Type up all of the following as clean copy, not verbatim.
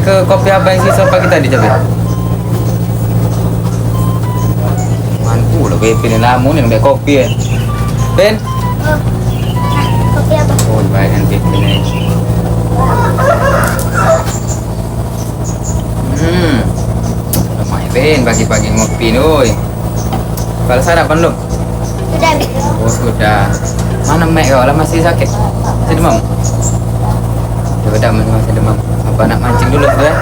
ke kopi apa yang sisa pagi tadi coba. Mantu lo BP ini namun yang kopi ya. Ben. Kopi apa? Oh, baik nanti ini. Lumayan Ben pagi-pagi ngopi nih. Kalau sarapan belum? Sudah. Oh sudah. Mana Mek kau lah masih sakit? Masih demam? Ya udah masih demam. Apa nak mancing dulu tu ya?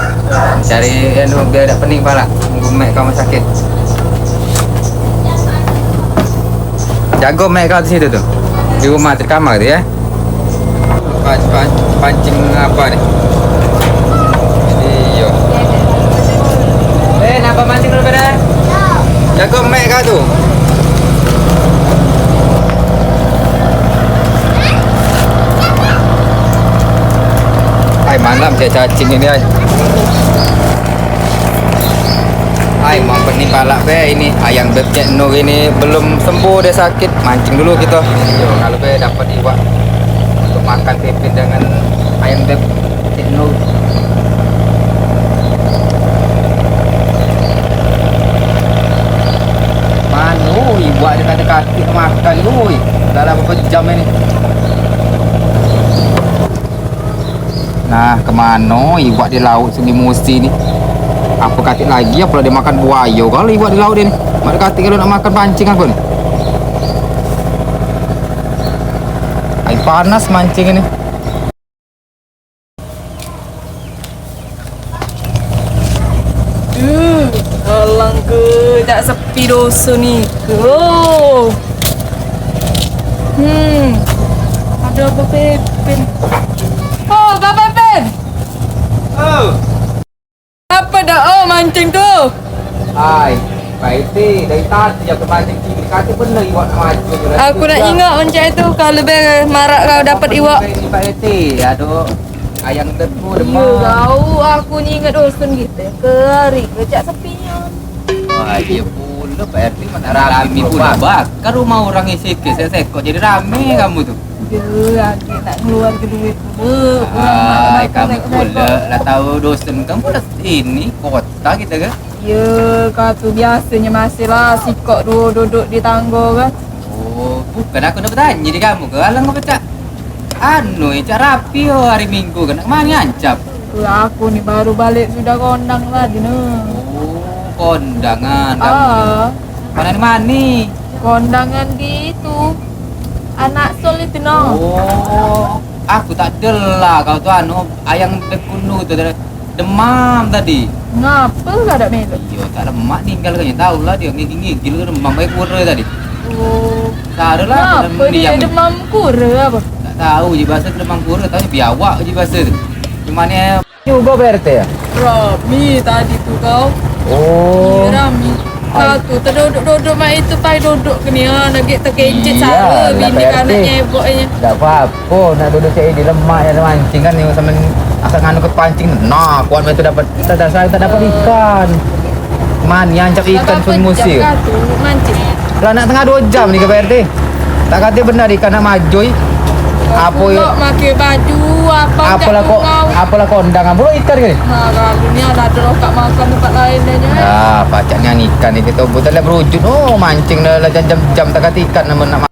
Cari biar tak pening pala. Tunggu Mek kau masih sakit. Jago Mek kau di situ tu. Di rumah di kamar tu ya. Pancing apa ni? Iyo. Apa mancing dulu pada? Jago Mek kau tu. Ay malam saya cacing ini ay. Ay mau pening palak be ini ayam bebek Nur ini belum sembuh dia sakit mancing dulu kita. Yo kalau be dapat iwak untuk makan pipin dengan ayam bebek Nur. Manu iwak dia ada kaki makan lui. Dalam berapa jam ini? Nah, kemana iwak di laut sini musi ni? Apa katik lagi apa dia makan buaya kalau iwak di laut dia ni? Mak katik kalau nak makan pancing apa ni? Air panas mancing ini. Alang ke tak sepi dosa ni ke. Ada apa Pepin? Oh, Bapak Pepin. Oh. Apa dah mancing tu? Hai, baik dari tadi aku mancing kiri katik benar iwak nak maju. Aku nak ingat macam tu kalau lebih marak kau dapat iwak. Ini Pak Eti, aduh. Ayam debu Ya demam. kau, aku ni ingat dosen gitu. Ke hari kejak sepinya. Wah, iya pula Pak Eti mana rame pula. Bakar rumah orang isi ke saya kok jadi rame kamu tu. Ya, aku nak keluar ke duit tu. Hai, kamu pula lah tahu dosen kamu lah ini kota kita ke? Ya, kau tu biasanya masih lah sikok duduk di tangga kan. Oh, bukan aku nak bertanya di kamu ke? Alang kau pecah. Anu, cak rapi hari Minggu kan? Mana ancap? Aku ni baru balik sudah kondang lah di Oh, kondangan kamu. Mana di mana? Kondangan di itu. Anak Sol itu Oh, aku tak delah kau tu anu ayang bekunu tu demam tadi. Ngapa gak ada melu? Iya, tak lemak tinggal kayaknya tahu lah dia ngigil demam baik kura tadi. Oh, Tak ada lah. kenapa dia demam kura apa? Tak tahu je bahasa demam kura, tahu biawak je bahasa tu. Gimana juga BRT ya? Rami tadi tu kau. Oh. Ya, Rami. Kau tu terduduk-duduk mak itu pai duduk ke ni nak terkencet Iya, sara lah, bini PRT. kanaknya eboknya. Tak apa-apa nak duduk cari di lemak yang mancing kan ni sama akan nganu ke pancing. Nah, kuat itu dapat kita dah saya tak dapat ikan. Man yang cak ikan pun musi. Mancing. Lah nak tengah 2 jam ni ke PRT. Tak kata benar ikan nak majoi. Apa ya? Kau pakai baju apa apalah kondangan pula ikan ke ni? Ha, kalau ni ada lokak makan tempat lain dah je. Ah, pacaknya ikan ni kita betul lah berwujud. Oh, mancing dah jam-jam tak kata ikan nak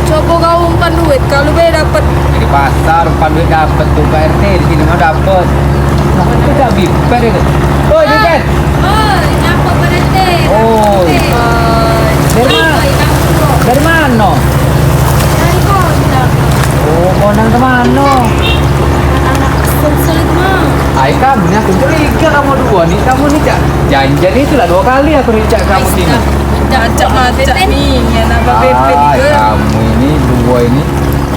Coba kau umpan duit kalau boleh dapat. di pasar umpan duit dapat tu PRT di sini mau dapat. Nak tak bipet ke? Oi, bipet. Oh, nyampe berhenti. Oh. Dari mana? Dari kondang. Oh, konang ke mana? Anak sulit mah. Ai kamu ni aku curiga kamu dua ni. Kamu ni cak janjian itu lah 2 kali aku ni cak kamu sini. Cak macam ni yang nak bebek ke. Kamu ini dua ini.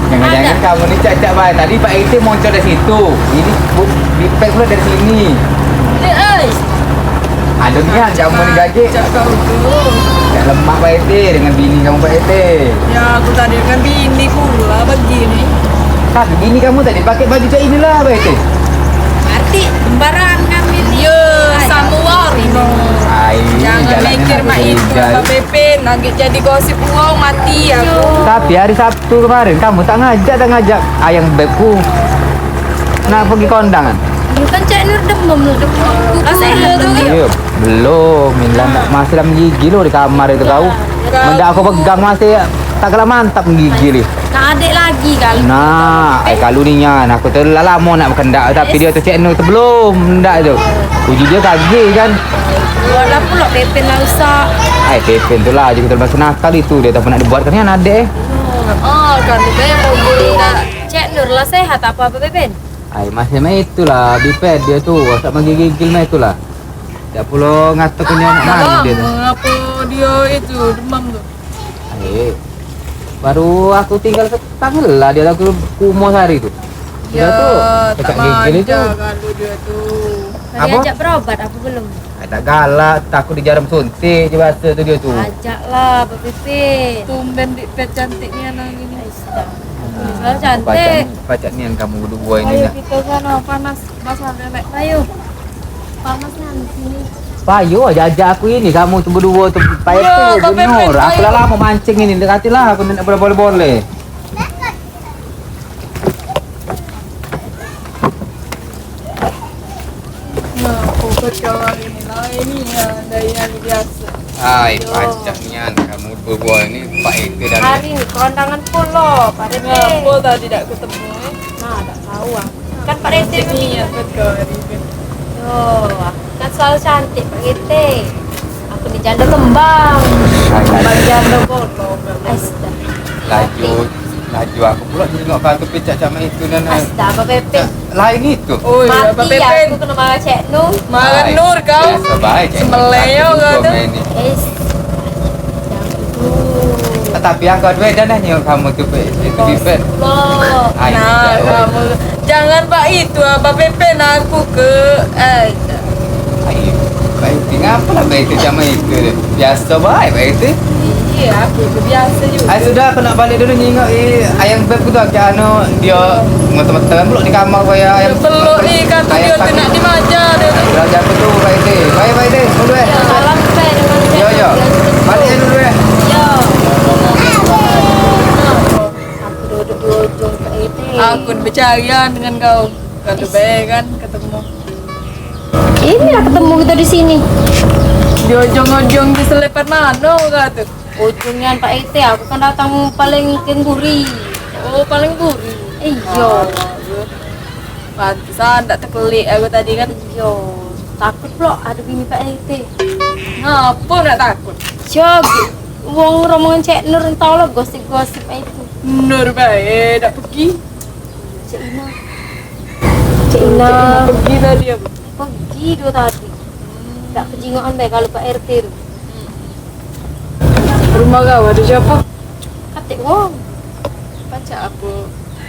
Jangan-jangan kamu ni cak baik. Tadi Pak Iti muncul dari situ. Ini bipet pula dari sini. Ai. Ada ni kan kamu ni gaji. Cak kau tu. Tak lemak Pak Iti dengan bini kamu Pak Iti. Ya aku tadi dengan bini pula begini. Tapi bini kamu tadi pakai baju cak inilah Pak Iti. Arti lembaran ngambil. Ya, sama wari no. Ai, Jangan jalannya mikir nak mak itu berjalan. Bapak Pepin nak jadi gosip uang mati aku. Tapi hari Sabtu kemarin kamu tak ngajak ayang bebku nak pergi kondangan. Kan Cak Nur demam lu. Lah sehat tuh kan. Iya, belum. Masih dalam gigi lo di kamar itu kau. Mendak aku pegang masih tak kalah mantap gigi ni. Nah, adik lagi kan. Nah, kalau ni nyan aku tu lama nak berkendak tapi dia tu Cik Nur tu belum ndak tu. Uji dia kaget kan. Walau pula Pepin lah usah. Pepin tu lah juga termasuk nakal itu dia tak pernah dibuatkan kan adik. Oh, kan dia mau beli nak Cik Nur lah sehat apa Pepin? Masih main itulah biped dia tu. Tak menggigil main itulah. Tak perlu ngatuk punya anak mana dia tu. Mengapa dia itu demam tu? Baru aku tinggal setahun lah dia aku kumur sehari tu. Ya, tu tak gigil itu. manja kalau dia tu. Tadi Apa? ajak berobat apa belum? Tak galak, takut dijarum suntik je bahasa tu dia tu. Ajaklah Pepin. Tumben di pet cantik ni anak ini. Selalu cantik. Pacak ni yang kamu berdua ini Ayo nak. kita sana panas basah nenek. Ayo. Panasnya di sini. Payo aja ajak aku ini kamu tu berdua tu payah Ya, tu Bapak benar. Pepin, Aku payo. dah lama mancing ini dekatilah aku nak boleh-boleh. Nah, pokok kawan ini lah ini ya dari yang biasa. Pacak nian kamu berdua ini Pak Eke dan Hari ni kondangan pulau Pak Rete. Ngapa tadi tak ketemu Nah, tak tahu ah. Kan Pak Rete Cantik niat betul hari ni. Yo, kan selalu cantik Pak Rete. Aku di janda kembang. Janda bolong. Astaga. laju aku pula tengok kartu pecah sama itu dan Astaga Pak Pepin. lain itu. Oh iya, Bapak Mati Pepin. aku kena marah Cik Nur. Marah Nur kau. Biasa baik. Semeleo kau tu. Es. Tapi aku ada dan nanya kamu tu itu bipet. Loh. Nah, kamu jangan Pak itu Bapak Pepin aku ke Baik ngapa lah baik itu sama itu. Biasa baik baik itu. iya aku ke biasa juga. Sudah aku nak balik dulu nyingok ayam beb tu ke anu dia teman-teman pula di kamar kaya ayam. Peluk ni kan tu dia tu nak dimanja dia tu. Dah jatuh tu baik deh. Baik deh. Dulu eh. Salam Pak dengan Cik Yo yo. Nur. Balik dulu eh. Yo. Aku duduk di ujung Pak Rete. Aku bercarian dengan kau. Kalau baik kan ketemu. Inilah ketemu kita di sini. Di ujung-ujung di selepan mana kau tu? Ujungnya Pak Rete, aku kan datang paling kengguri. Oh paling gurih. Iyo. Pantesan tak terkelik aku tadi kan. Iyo. Takut pula ada bini Pak Rete. Ngapa nak takut? Jog. Wong rombongan Cik Nur tau lah gosip-gosip itu. Nur baik tak pergi. Cik Ina. Cik Ina. Pergi tadi apa? Pergi dia tadi. Tak kejingoan baik kalau Pak RT tu. Rumah kau ada siapa? Katik wong. Baca apa?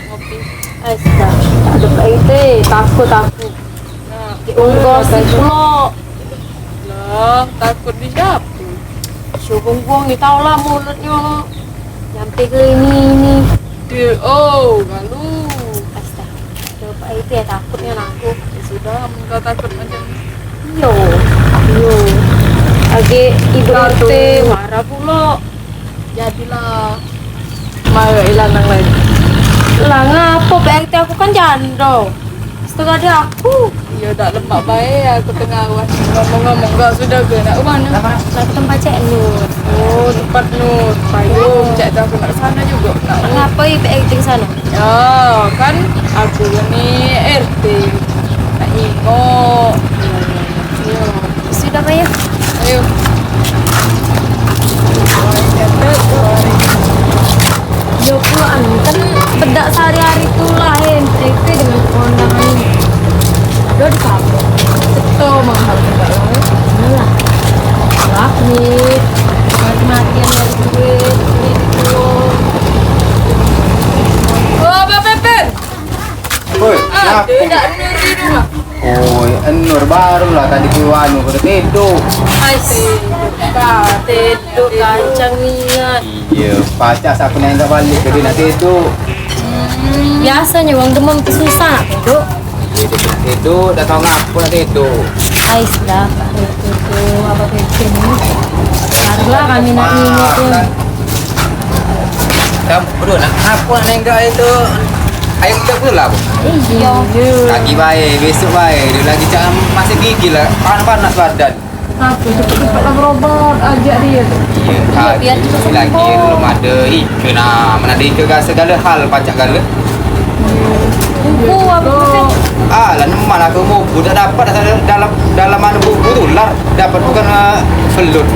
Ngopi. Astaga. Tak ada Pak RT. Takut aku. Nah, Wong gosip pula. lah takut di siapa? Syubung-bung ni tau lah mulutnya. Sampai ke ini. Dia oh galu. Astaga. Dia Pak RT takutnya aku. Ya sudah, kau takut macam ni. Yo. Yo. Age ibu Satu. RT marah pula. Jadilah marah hilang lagi. Lah ngapa Pak RT aku kan janda. Setengah dia aku. Ya tak lemak baik aku tengah awas. Ngomong-ngomong kau sudah ke nak ke mana? Nak tempat Cik Nur. Oh tempat Nur. Payung cak tu aku nak ke sana juga. Nak Ngapain Pak RT ke sana? ya kan aku ni RT. Nak ingok. Ya. Sudah Maya. Ayo. Dia pulaan kan bedak sehari-hari tu lah RT dengan kondangan ini. Dia di kampung. Betul mahal tak lah. Malah. Lah ni mati-matian dari duit itu. Oh Bapak Pepin. Oi, Ah, tidak Nur di rumah. Oh, Nur baru lah tadi ke anu pada tidur. Tidur kancang niat. Iya, pacak aku nak enggak balik ke dia nak tidur. Biasanya wong demam tu susah nak tidur. Dia nak tidur, dah tahu ngapa nak tidur. Ais dah Pak RT tu apa Pepin ni. Barulah kami nak ingat tu. Kamu berdua nak apa nak enggak itu? Ayam beb tu lah. Bu. Iya. Pagi baik, besok baik. Dia lagi jangan masih gigi lah. Panas-panas badan. Aku cepet-cepet lah berobat, ajak dia tu. Iya, biar cepat sembuh. lagi belum ada ike nah. Mana ada ike segala hal pacak gala. Buku apa kan? Lah nemal aku buku tak dapat dalam mana buku tu lar dapat bukan felut.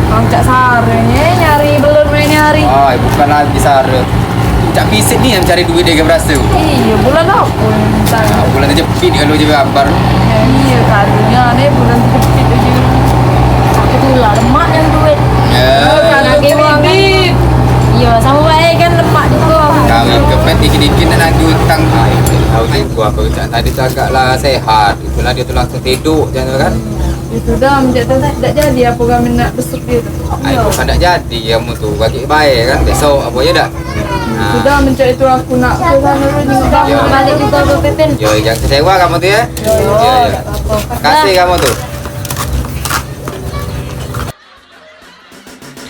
Bang Cak Sarenya nyari belum nyari. Bukan lagi sara. Cak pisit ni yang cari duit dia berasa. Iya, bulan apa yang minta? Bulan terjepit kalau je gambar. Ya, iya, karunya ni bulan terjepit aja. Itulah lemak yang duit. Lagi bibit. Iya, sama baik kan lemak juga. Kawin kepet dikit-dikit nak nagih hutang. Tahu gua aku cak tadi tu agaklah sehat. Itulah dia tu langsung tidur jangan kan. Itu dah macam tu tak jadi apa kami nak besuk dia tu. Bukan tak jadi kamu tu bagi baik kan besok apa ya dak. Sudah mencari itu aku nak ke sana dulu tengok Dah Ya. balik juga ke Pepin. Yo jangan kecewa kamu tu ya. Ya. Kasih kamu tu.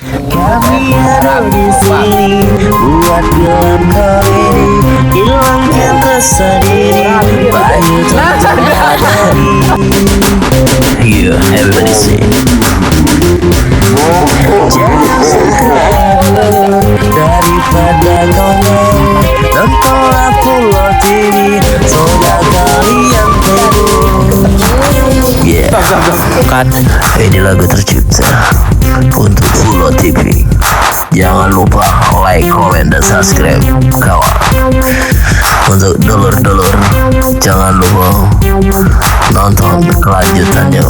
Kami ada di sini buat gelap kali ini hilangkan rasa diri banyak terjadi. Yeah, everybody sing. Jangan sekarang daripada konyol Nontonlah Pulau TV Soda kalian teguh. Yeah, katanya ini lagu tercipta untuk Pulau TV. Jangan lupa like, comment, dan subscribe kawan. Untuk dulur-dulur jangan lupa nonton kelanjutannya.